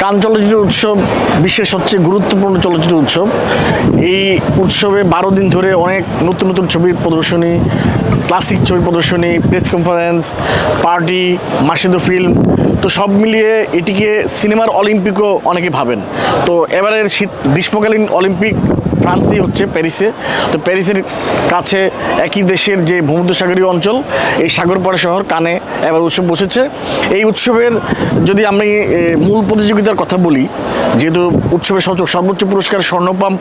কান চলচ্চিত্র উৎসব বিশ্বের সবচেয়ে গুরুত্বপূর্ণ চলচ্চিত্র উৎসব। এই উৎসবে 12 দিন ধরে অনেক নতুন নতুন ছবির প্রদর্শনী, ক্লাসিক ছবির প্রদর্শনী, প্রেস কনফারেন্স, পার্টি, মাসেদো ফিল্ম, তো সব মিলিয়ে এটিকে সিনেমার অলিম্পিকও অনেকে ভাবেন। তো এবারের গ্রীষ্মকালীন অলিম্পিক ফ্রান্সই হচ্ছে, প্যারিসে। তো প্যারিসের কাছে একই দেশের যে ভূমধ্যসাগরীয় অঞ্চল, এই সাগরপাড় শহর কানে এবার উৎসব বসেছে। এই উৎসবের যদি আমি মূল প্রতিযোগিতার কথা বলি, যেহেতু উৎসবের সর্বোচ্চ পুরস্কার স্বর্ণপাম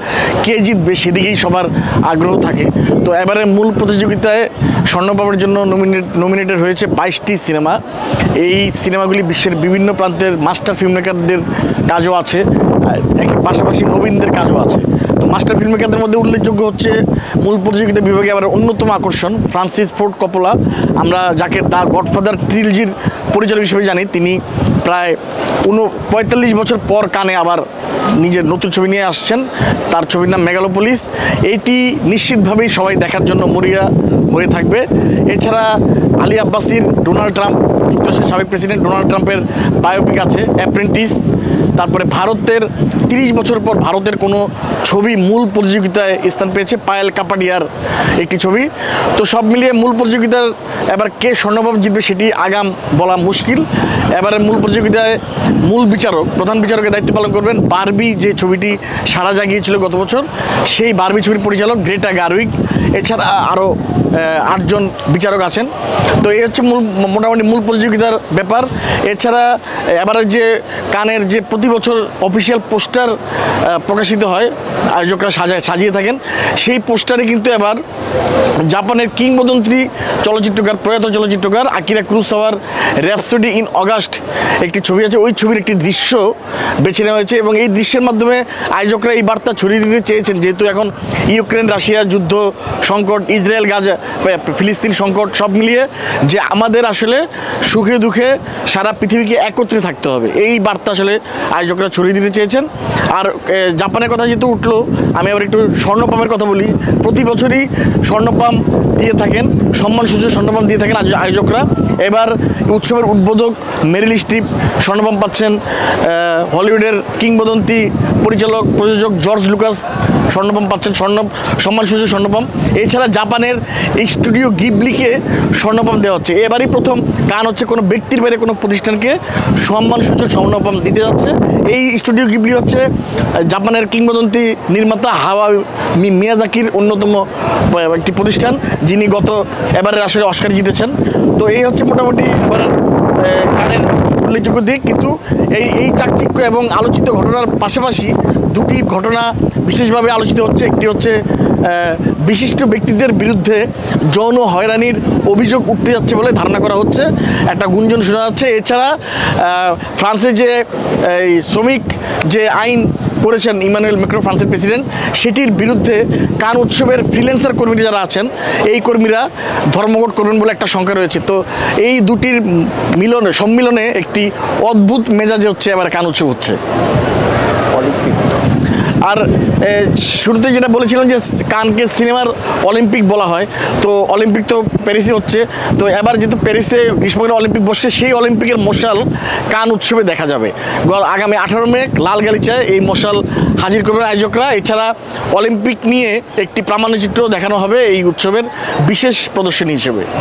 কে জিতবে সেদিকেই সবার আগ্রহ থাকে। তো এবারে মূল প্রতিযোগিতায় স্বর্ণপামের জন্য নমিনেটেড হয়েছে 22টি সিনেমা। এই সিনেমাগুলি বিশ্বের বিভিন্ন প্রান্তের মাস্টার ফিল্ম মেকারদের কাজও আছে, পাশাপাশি নবীনদের কাজও আছে। তো মাস্টার ফিল্ম মেকারদের মধ্যে উল্লেখযোগ্য হচ্ছে মূল প্রতিযোগিতা বিভাগে আবার অন্যতম আকর্ষণ ফ্রান্সিস ফোর্ড কপোলা। আমরা যাকে দ্য গডফাদার ট্রিলজির পরিচালক হিসেবে জানি, তিনি প্রায় 45 বছর পর কানে আবার নিজের নতুন ছবি নিয়ে আসছেন। তার ছবির নাম মেগালোপোলিস। এটি নিশ্চিতভাবেই সবাই দেখার জন্য মরিয়া হয়ে থাকবে। এছাড়া আলী আব্বাসির ডোনাল্ড ট্রাম্প, যুক্তরাষ্ট্রের সাবেক প্রেসিডেন্ট ডোনাল্ড ট্রাম্পের বায়োপিক আছে অ্যাপ্রেন্টিস। তারপরে ভারতের 30 বছর পর ভারতের কোনো ছবি মূল প্রতিযোগিতায় স্থান পেয়েছে, পায়েল কাপাডিয়ার একটি ছবি। তো সব মিলিয়ে মূল প্রতিযোগিতার এবার কে স্বর্ণপদক জিতবে সেটি আগাম বলা মুশকিল। এবারে মূল প্রতিযোগিতায় মূল বিচারক, প্রধান বিচারকের দায়িত্ব পালন করবেন বারবি, যে ছবিটি সাড়া জাগিয়েছিল গত বছর, সেই বারবি ছবির পরিচালক গ্রেটা গারউইগ। এছাড়া আরও 8 জন বিচারক আছেন। তো এই হচ্ছে মোটামুটি মূল প্রতিযোগিতার ব্যাপার। এছাড়া এবারে যে কানের যে প্রতি বছর অফিসিয়াল পোস্টার প্রকাশিত হয়, আয়োজকরা সাজিয়ে থাকেন, সেই পোস্টারে কিন্তু এবার জাপানের কিংবদন্তি চলচ্চিত্রকার, প্রয়াত চলচ্চিত্রকার আকিরা কুরোসাওয়ার র্যাপসোডি ইন অগাস্ট একটি ছবি আছে, ওই ছবির একটি দৃশ্য বেছে নেওয়া হয়েছে। এবং এই দৃশ্যের মাধ্যমে আয়োজকরা এই বার্তা ছড়িয়ে দিতে চেয়েছেন, যেহেতু এখন ইউক্রেন রাশিয়া যুদ্ধ সংকট, ইসরায়েল গাজা ফিলিস্তিন সংকট, সব মিলিয়ে যে আমাদের আসলে সুখে দুঃখে সারা পৃথিবীকে একত্রে থাকতে হবে, এই বার্তা আসলে আয়োজকরা ছড়িয়ে দিতে চেয়েছেন। আর জাপানের কথা যেহেতু উঠলো, আমি আবার একটু স্বর্ণপামের কথা বলি। প্রতি বছরই স্বর্ণপাম দিয়ে থাকেন, সম্মানসূচক স্বর্ণপাম দিয়ে থাকেন আয়োজকরা। এবার উৎসবের উদ্বোধক মেরিল স্ট্রিপ স্বর্ণপাম পাচ্ছেন, হলিউডের কিংবদন্তি পরিচালক প্রযোজক জর্জ লুকাস স্বর্ণপাম পাচ্ছেন, সম্মানসূচক স্বর্ণপাম। এছাড়া জাপানের স্টুডিও গিবলিকে স্বর্ণপাম দেওয়া হচ্ছে। এবারই প্রথম কান হচ্ছে কোনো ব্যক্তির বাইরে কোনো প্রতিষ্ঠানকে সম্মানসূচক স্বর্ণপাম দিতে যাচ্ছে। এই স্টুডিও গিবলি হচ্ছে জাপানের কিংবদন্তি নির্মাতা হায়াও মিয়াজাকির অন্যতম একটি প্রতিষ্ঠান, যিনি এবারের আসলে অস্কার জিতেছেন। তো এই হচ্ছে মোটামুটি এবারের কানের উল্লেখযোগ্য দিক। কিন্তু এই চাকচিক্য এবং আলোচিত ঘটনার পাশাপাশি দুটি ঘটনা বিশেষভাবে আলোচিত হচ্ছে। একটি হচ্ছে বিশিষ্ট ব্যক্তিদের বিরুদ্ধে যৌন হয়রানির অভিযোগ উঠতে যাচ্ছে বলে ধারণা করা হচ্ছে, একটা গুঞ্জন শোনা যাচ্ছে। এছাড়া ফ্রান্সের যে শ্রমিক যে আইন করেছেন ইমানুয়েল ম্যাক্রো, ফ্রান্সের প্রেসিডেন্ট, সেটির বিরুদ্ধে কান উৎসবের ফ্রিল্যান্সার কর্মীরা যারা আছেন, এই কর্মীরা ধর্মঘট করবেন বলে একটা শঙ্কা রয়েছে। তো এই দুটির সম্মিলনে একটি অদ্ভুত মেজাজে হচ্ছে এবার কান উৎসব হচ্ছে। আর শুরুতে যেটা বলেছিলাম যে কানকে সিনেমার অলিম্পিক বলা হয়, তো অলিম্পিক তো প্যারিসে হচ্ছে। তো এবার যেহেতু প্যারিসে গ্রীষ্মকালীন অলিম্পিক বসছে, সেই অলিম্পিকের মশাল কান উৎসবে দেখা যাবে। আগামী 18 মে লাল গালিচায় এই মশাল হাজির করবেন আয়োজকরা। এছাড়া অলিম্পিক নিয়ে একটি প্রামাণ্যচিত্র দেখানো হবে এই উৎসবের বিশেষ প্রদর্শনী হিসেবে।